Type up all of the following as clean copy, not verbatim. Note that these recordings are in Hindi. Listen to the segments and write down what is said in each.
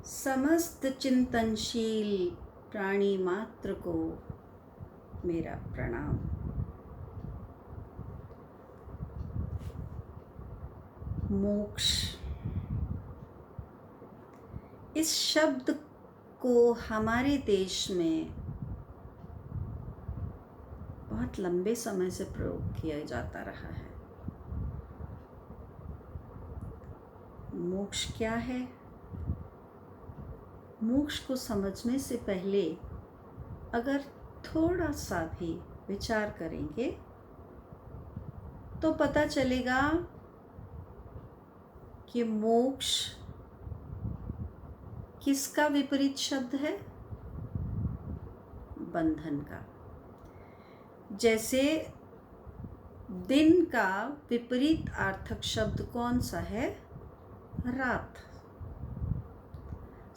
समस्त चिंतनशील प्राणी मात्र को मेरा प्रणाम। मोक्ष, इस शब्द को हमारे देश में बहुत लंबे समय से प्रयोग किया जाता रहा है। मोक्ष क्या है? मोक्ष को समझने से पहले अगर थोड़ा सा भी विचार करेंगे तो पता चलेगा कि मोक्ष किसका विपरीत शब्द है? बंधन का। जैसे दिन का विपरीत अर्थक शब्द कौन सा है? रात।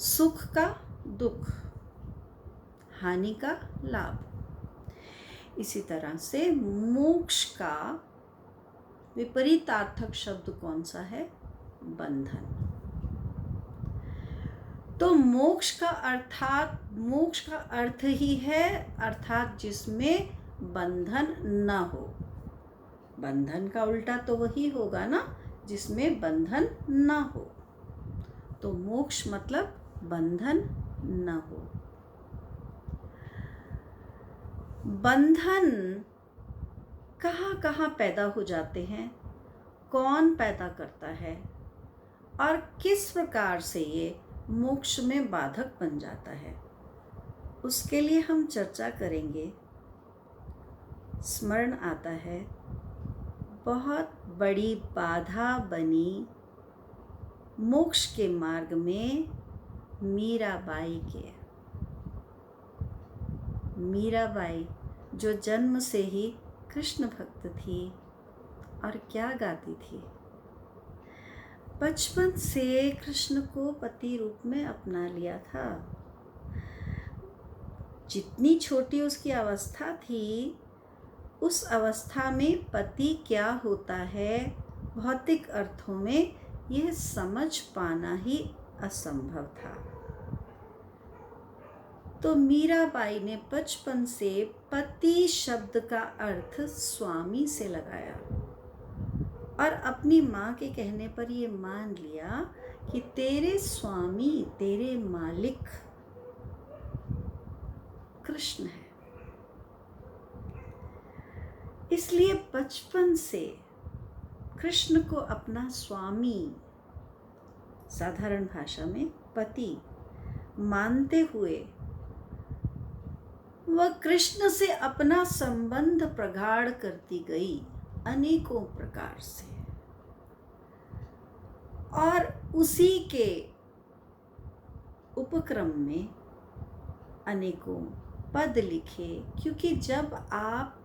सुख का दुख, हानि का लाभ। इसी तरह से मोक्ष का विपरीतार्थक शब्द कौन सा है? बंधन। तो मोक्ष का अर्थ ही है अर्थात जिसमें बंधन न हो। बंधन का उल्टा तो वही होगा ना, जिसमें बंधन न हो। तो मोक्ष मतलब बंधन न हो। बंधन कहाँ कहाँ पैदा हो जाते हैं, कौन पैदा करता है और किस प्रकार से ये मोक्ष में बाधक बन जाता है, उसके लिए हम चर्चा करेंगे। स्मरण आता है बहुत बड़ी बाधा बनी मोक्ष के मार्ग में मीराबाई के। मीराबाई जो जन्म से ही कृष्ण भक्त थी और क्या गाती थी, बचपन से कृष्ण को पति रूप में अपना लिया था। जितनी छोटी उसकी अवस्था थी, उस अवस्था में पति क्या होता है भौतिक अर्थों में यह समझ पाना ही असंभव था। तो मीराबाई ने बचपन से पति शब्द का अर्थ स्वामी से लगाया और अपनी माँ के कहने पर ये मान लिया कि तेरे स्वामी, तेरे मालिक कृष्ण है। इसलिए बचपन से कृष्ण को अपना स्वामी, साधारण भाषा में पति मानते हुए वह कृष्ण से अपना संबंध प्रगाढ़ करती गई अनेकों प्रकार से। और उसी के उपक्रम में अनेकों पद लिखे, क्योंकि जब आप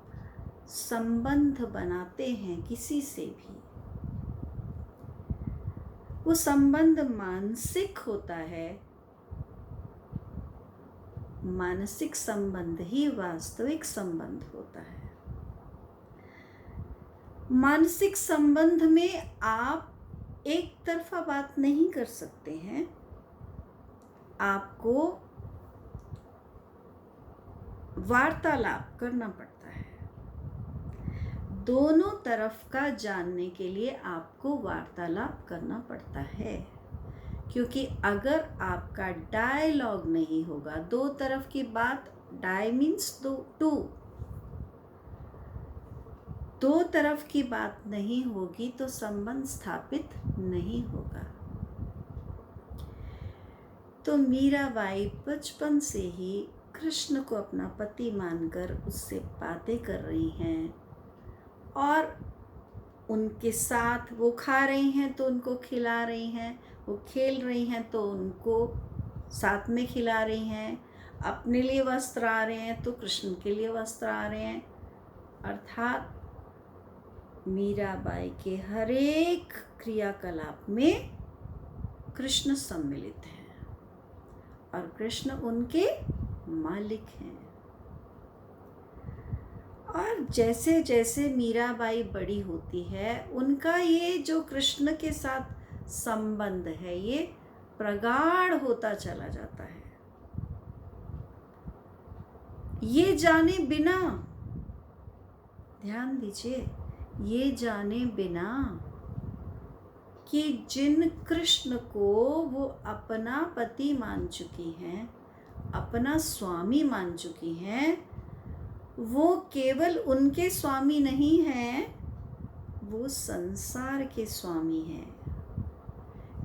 संबंध बनाते हैं किसी से भी, वो संबंध मानसिक होता है। मानसिक संबंध ही वास्तविक संबंध होता है। मानसिक संबंध में आप एक तरफा बात नहीं कर सकते हैं। आपको वार्तालाप करना पड़ता है। दोनों तरफ का जानने के लिए आपको वार्तालाप करना पड़ता है, क्योंकि अगर आपका डायलॉग नहीं होगा, दो तरफ की बात, डाई मीन्स टू, दो तरफ की बात नहीं होगी तो संबंध स्थापित नहीं होगा। तो मीराबाई बचपन से ही कृष्ण को अपना पति मानकर उससे बातें कर रही हैं और उनके साथ वो खा रही हैं तो उनको खिला रही हैं, वो खेल रही हैं तो उनको साथ में खिला रही हैं, अपने लिए वस्त्र आ रहे हैं तो कृष्ण के लिए वस्त्र आ रहे हैं। अर्थात मीराबाई के हर एक क्रियाकलाप में कृष्ण सम्मिलित हैं और कृष्ण उनके मालिक हैं। और जैसे जैसे मीराबाई बड़ी होती है, उनका ये जो कृष्ण के साथ संबंध है ये प्रगाढ़ होता चला जाता है। ये जाने बिना, ध्यान दीजिए, ये जाने बिना कि जिन कृष्ण को वो अपना पति मान चुकी हैं, अपना स्वामी मान चुकी हैं, वो केवल उनके स्वामी नहीं हैं, वो संसार के स्वामी हैं।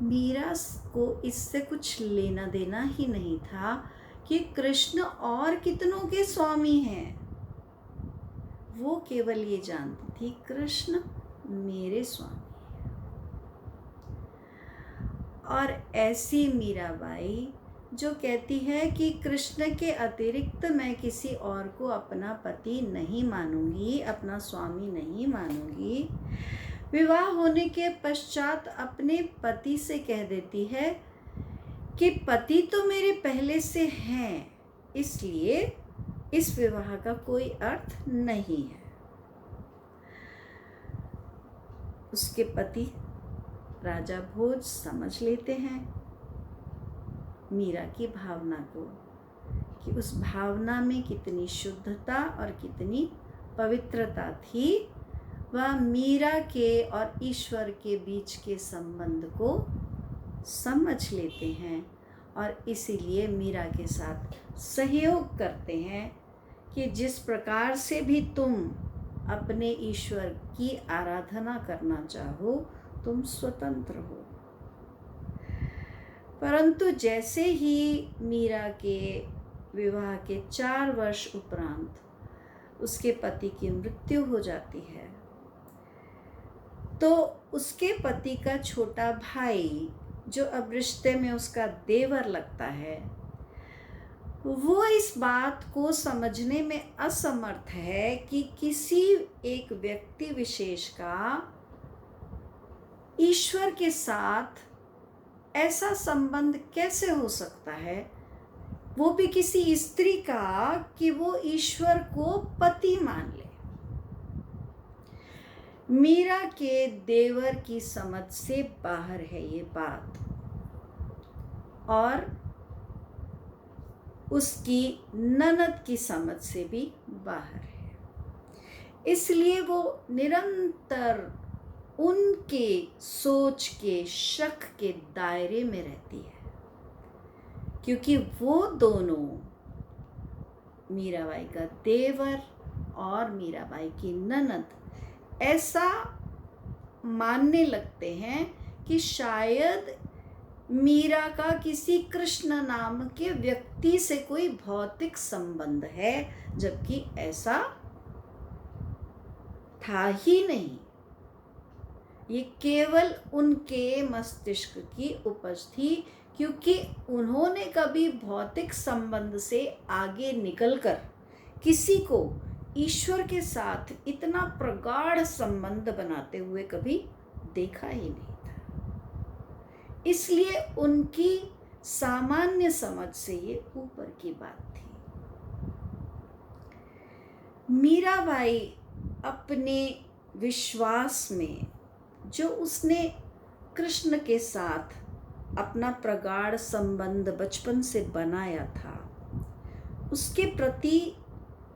मीरा को इससे कुछ लेना देना ही नहीं था कि कृष्ण और कितनों के स्वामी हैं। वो केवल ये जानती थी कृष्ण मेरे स्वामी हैं। और ऐसी मीराबाई जो कहती है कि कृष्ण के अतिरिक्त मैं किसी और को अपना पति नहीं मानूंगी, अपना स्वामी नहीं मानूंगी, विवाह होने के पश्चात अपने पति से कह देती है कि पति तो मेरे पहले से हैं, इसलिए इस विवाह का कोई अर्थ नहीं है। उसके पति राजा भोज समझ लेते हैं मीरा की भावना को, कि उस भावना में कितनी शुद्धता और कितनी पवित्रता थी। वह मीरा के और ईश्वर के बीच के संबंध को समझ लेते हैं और इसीलिए मीरा के साथ सहयोग करते हैं कि जिस प्रकार से भी तुम अपने ईश्वर की आराधना करना चाहो, तुम स्वतंत्र हो। परंतु जैसे ही मीरा के विवाह के 4 वर्ष उपरांत उसके पति की मृत्यु हो जाती है, तो उसके पति का छोटा भाई, जो अब रिश्ते में उसका देवर लगता है, वो इस बात को समझने में असमर्थ है कि किसी एक व्यक्ति विशेष का ईश्वर के साथ ऐसा संबंध कैसे हो सकता है, वो भी किसी स्त्री का, कि वो ईश्वर को पति मान ले। मीरा के देवर की समझ से बाहर है ये बात, और उसकी ननद की समझ से भी बाहर है। इसलिए वो निरंतर उनके सोच के, शक के दायरे में रहती है, क्योंकि वो दोनों, मीराबाई का देवर और मीराबाई की ननद, ऐसा मानने लगते हैं कि शायद मीरा का किसी कृष्ण नाम के व्यक्ति से कोई भौतिक संबंध है, जबकि ऐसा था ही नहीं। ये केवल उनके मस्तिष्क की उपज थी, क्योंकि उन्होंने कभी भौतिक संबंध से आगे निकलकर किसी को ईश्वर के साथ इतना प्रगाढ़ संबंध बनाते हुए कभी देखा ही नहीं था। इसलिए उनकी सामान्य समझ से ये ऊपर की बात थी। मीराबाई अपने विश्वास में, जो उसने कृष्ण के साथ अपना प्रगाढ़ संबंध बचपन से बनाया था, उसके प्रति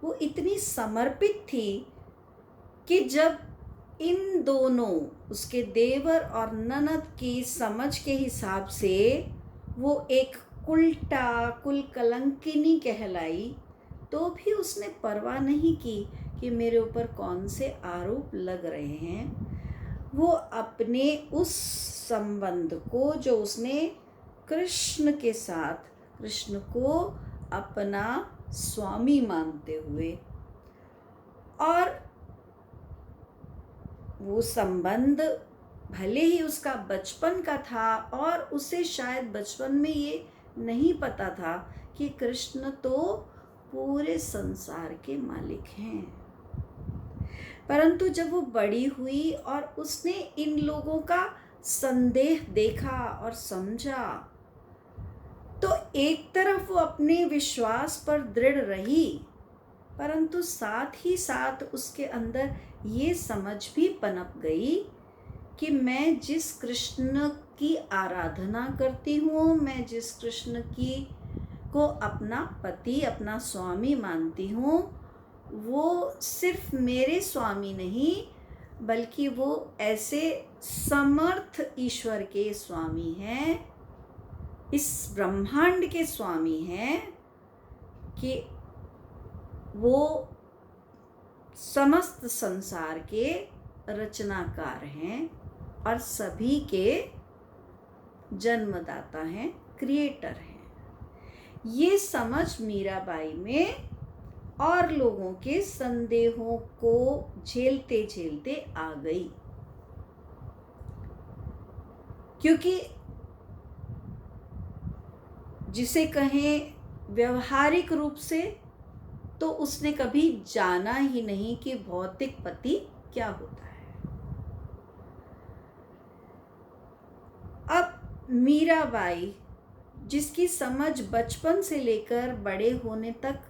वो इतनी समर्पित थी कि जब इन दोनों, उसके देवर और ननद की समझ के हिसाब से वो एक उल्टा कुल कलंकिनी कहलाई, तो भी उसने परवाह नहीं की कि मेरे ऊपर कौन से आरोप लग रहे हैं। वो अपने उस संबंध को, जो उसने कृष्ण के साथ, कृष्ण को अपना स्वामी मानते हुए, और वो संबंध भले ही उसका बचपन का था और उसे शायद बचपन में ये नहीं पता था कि कृष्ण तो पूरे संसार के मालिक हैं, परंतु जब वो बड़ी हुई और उसने इन लोगों का संदेह देखा और समझा, तो एक तरफ वो अपने विश्वास पर दृढ़ रही, परंतु साथ ही साथ उसके अंदर ये समझ भी पनप गई कि मैं जिस कृष्ण की आराधना करती हूँ, मैं जिस कृष्ण की को अपना पति, अपना स्वामी मानती हूँ, वो सिर्फ मेरे स्वामी नहीं, बल्कि वो ऐसे समर्थ ईश्वर के स्वामी हैं, इस ब्रह्मांड के स्वामी हैं कि वो समस्त संसार के रचनाकार हैं और सभी के जन्मदाता हैं, क्रिएटर हैं। ये समझ मीराबाई में और लोगों के संदेहों को झेलते झेलते आ गई, क्योंकि जिसे कहें व्यवहारिक रूप से तो उसने कभी जाना ही नहीं कि भौतिक पति क्या होता है। अब मीराबाई, जिसकी समझ बचपन से लेकर बड़े होने तक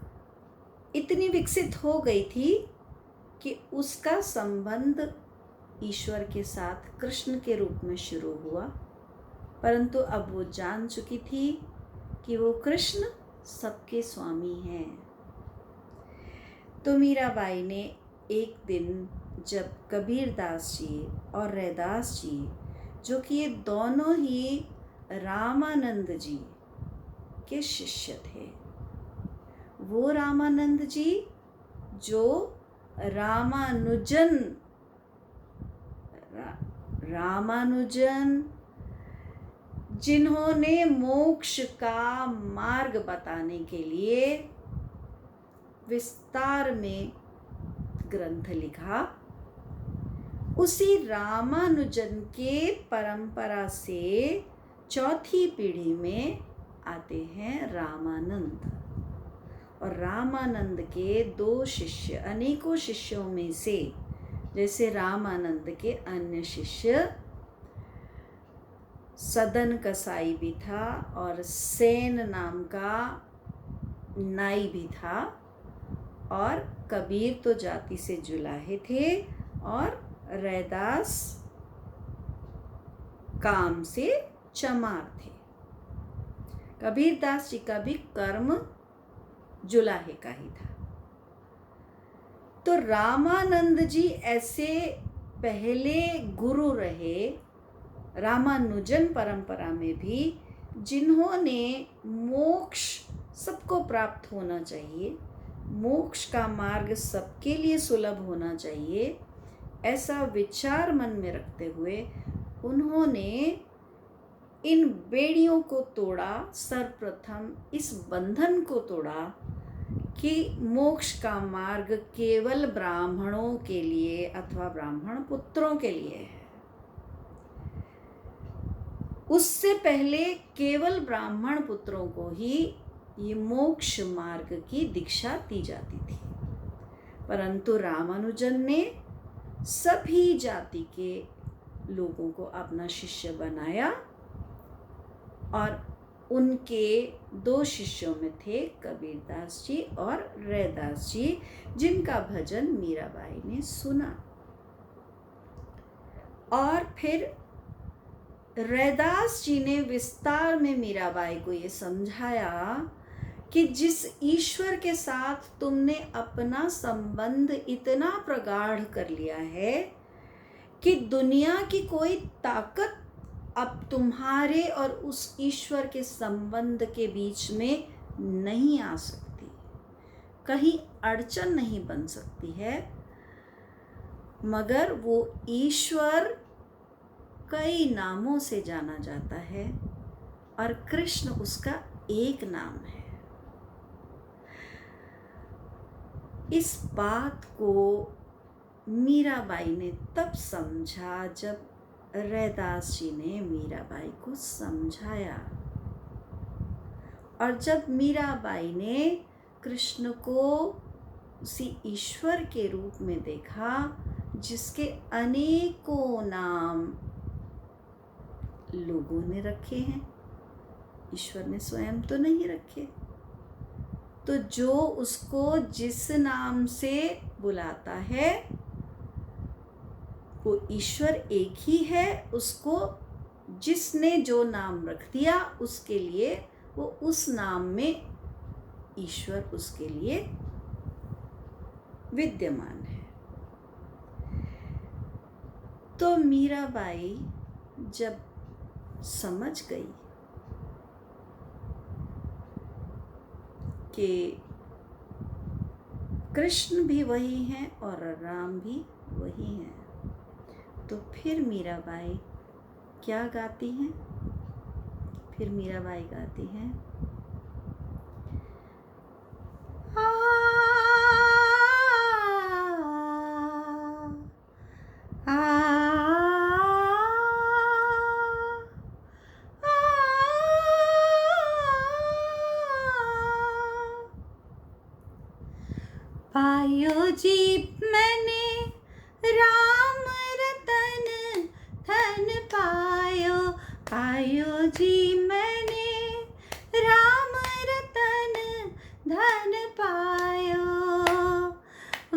इतनी विकसित हो गई थी कि उसका संबंध ईश्वर के साथ कृष्ण के रूप में शुरू हुआ, परंतु अब वो जान चुकी थी कि वो कृष्ण सबके स्वामी हैं। तो मीराबाई ने एक दिन, जब कबीरदास जी और रैदास जी, जो कि ये दोनों ही रामानंद जी के शिष्य थे, वो रामानंद जी जो रामानुजन जिन्होंने मोक्ष का मार्ग बताने के लिए विस्तार में ग्रंथ लिखा, उसी रामानुजन के परंपरा से चौथी पीढ़ी में आते हैं रामानंद। और रामानंद के दो शिष्य, अनेकों शिष्यों में से, जैसे रामानंद के अन्य शिष्य सदन कसाई भी था और सेन नाम का नाई भी था, और कबीर तो जाति से जुलाहे थे और रैदास काम से चमार थे। कबीरदास जी का भी कर्म जुलाहे का ही था। तो रामानंद जी ऐसे पहले गुरु रहे रामानुजन परंपरा में भी, जिन्होंने मोक्ष सबको प्राप्त होना चाहिए, मोक्ष का मार्ग सबके लिए सुलभ होना चाहिए, ऐसा विचार मन में रखते हुए उन्होंने इन बेड़ियों को तोड़ा, सर्वप्रथम इस बंधन को तोड़ा कि मोक्ष का मार्ग केवल ब्राह्मणों के लिए अथवा ब्राह्मण पुत्रों के लिए है। उससे पहले केवल ब्राह्मण पुत्रों को ही ये मोक्ष मार्ग की दीक्षा दी जाती थी, परंतु रामानुजन ने सभी जाति के लोगों को अपना शिष्य बनाया और उनके दो शिष्यों में थे कबीरदास जी और रैदास जी, जिनका भजन मीराबाई ने सुना। और फिर रैदास जी ने विस्तार में मीराबाई को ये समझाया कि जिस ईश्वर के साथ तुमने अपना संबंध इतना प्रगाढ़ कर लिया है कि दुनिया की कोई ताकत अब तुम्हारे और उस ईश्वर के संबंध के बीच में नहीं आ सकती, कहीं अड़चन नहीं बन सकती है, मगर वो ईश्वर कई नामों से जाना जाता है और कृष्ण उसका एक नाम है। इस बात को मीराबाई ने तब समझा जब रैदास जी ने मीराबाई को समझाया, और जब मीराबाई ने कृष्ण को उसी ईश्वर के रूप में देखा जिसके अनेकों नाम लोगों ने रखे हैं, ईश्वर ने स्वयं तो नहीं रखे, तो जो उसको जिस नाम से बुलाता है वो ईश्वर एक ही है, उसको जिसने जो नाम रख दिया उसके लिए, वो उस नाम में ईश्वर उसके लिए विद्यमान है। तो मीराबाई जब समझ गई कि कृष्ण भी वही हैं और राम भी वही हैं, तो फिर मीराबाई क्या गाती हैं? फिर मीराबाई गाती हैं, आ, आ, पायो जी मैंने राम रतन धन पायो, पायो जी मैंने राम रतन धन पायो,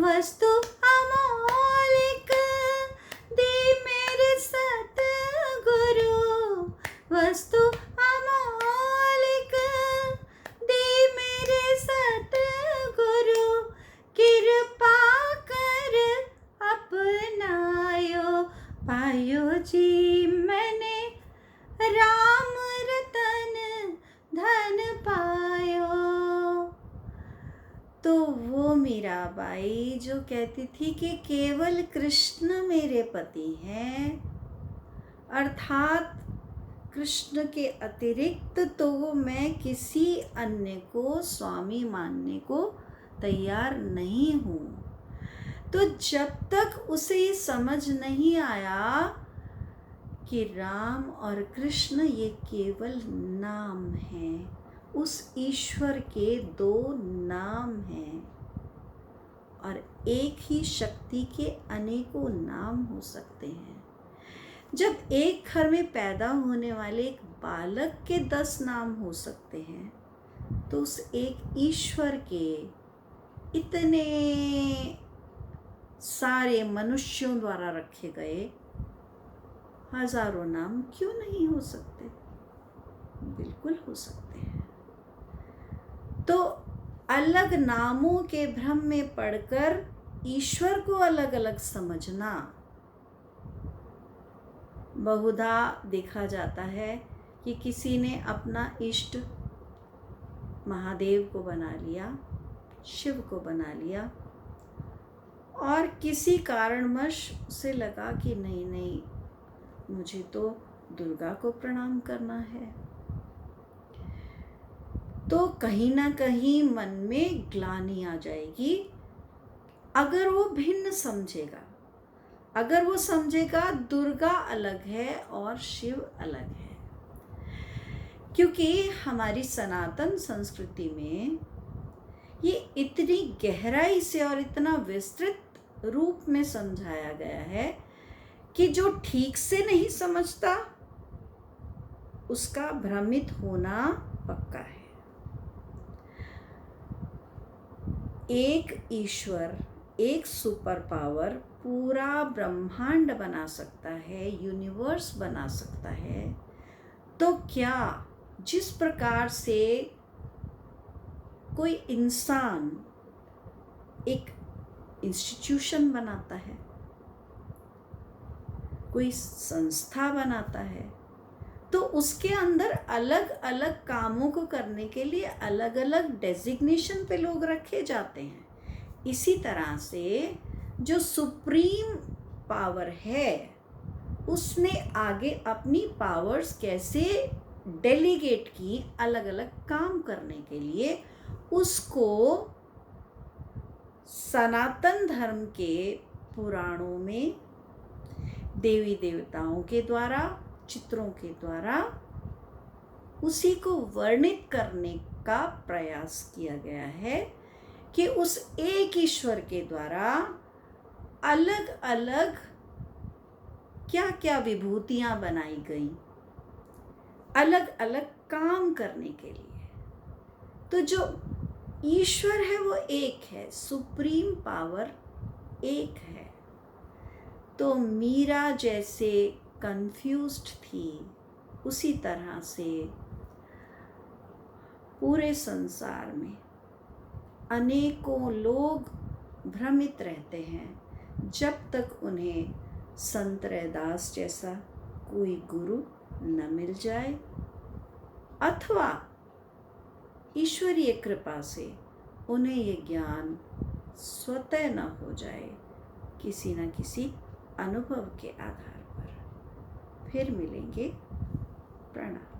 वस्तु अमोलिक दी मेरे सतगुरु, वस्तु अमोलिक दी मेरे सतगुरु, कृपा कर अपनायो, पायो जी मैंने राम रतन धन पायो। तो वो मीराबाई जो कहती थी कि केवल कृष्ण मेरे पति हैं, अर्थात कृष्ण के अतिरिक्त तो मैं किसी अन्य को स्वामी मानने को तैयार नहीं हूँ। तो जब तक उसे ये समझ नहीं आया कि राम और कृष्ण ये केवल नाम हैं, उस ईश्वर के दो नाम हैं और एक ही शक्ति के अनेकों नाम हो सकते हैं। जब एक घर में पैदा होने वाले एक बालक के 10 नाम हो सकते हैं, तो उस एक ईश्वर के इतने सारे मनुष्यों द्वारा रखे गए हजारों नाम क्यों नहीं हो सकते? बिल्कुल हो सकते हैं। तो अलग नामों के भ्रम में पड़कर ईश्वर को अलग अलग समझना, बहुधा देखा जाता है कि किसी ने अपना इष्ट महादेव को बना लिया, शिव को बना लिया, और किसी कारणवश उसे लगा कि नहीं नहीं, मुझे तो दुर्गा को प्रणाम करना है। तो कहीं ना कहीं मन में ग्लानि आ जाएगी अगर वो भिन्न समझेगा, अगर वो समझेगा दुर्गा अलग है और शिव अलग है। क्योंकि हमारी सनातन संस्कृति में ये इतनी गहराई से और इतना विस्तृत रूप में समझाया गया है कि जो ठीक से नहीं समझता उसका भ्रमित होना पक्का है। एक ईश्वर, एक सुपर पावर पूरा ब्रह्मांड बना सकता है, यूनिवर्स बना सकता है, तो क्या जिस प्रकार से कोई इंसान एक इंस्टीट्यूशन बनाता है, कोई संस्था बनाता है, तो उसके अंदर अलग अलग कामों को करने के लिए अलग अलग डेजिग्नेशन पे लोग रखे जाते हैं। इसी तरह से जो सुप्रीम पावर है उसने आगे अपनी पावर्स कैसे डेलीगेट की अलग अलग काम करने के लिए, उसको सनातन धर्म के पुराणों में देवी देवताओं के द्वारा, चित्रों के द्वारा उसी को वर्णित करने का प्रयास किया गया है कि उस एक ईश्वर के द्वारा अलग अलग क्या क्या विभूतियां बनाई गई अलग अलग काम करने के लिए। तो जो ईश्वर है वो एक है, सुप्रीम पावर एक है। तो मीरा जैसे कंफ्यूज्ड थी उसी तरह से पूरे संसार में अनेकों लोग भ्रमित रहते हैं जब तक उन्हें संत रैदास जैसा कोई गुरु न मिल जाए अथवा ईश्वरीय कृपा से उन्हें ये ज्ञान स्वतः न हो जाए किसी न किसी अनुभव के आधार पर। फिर मिलेंगे। प्रणाम।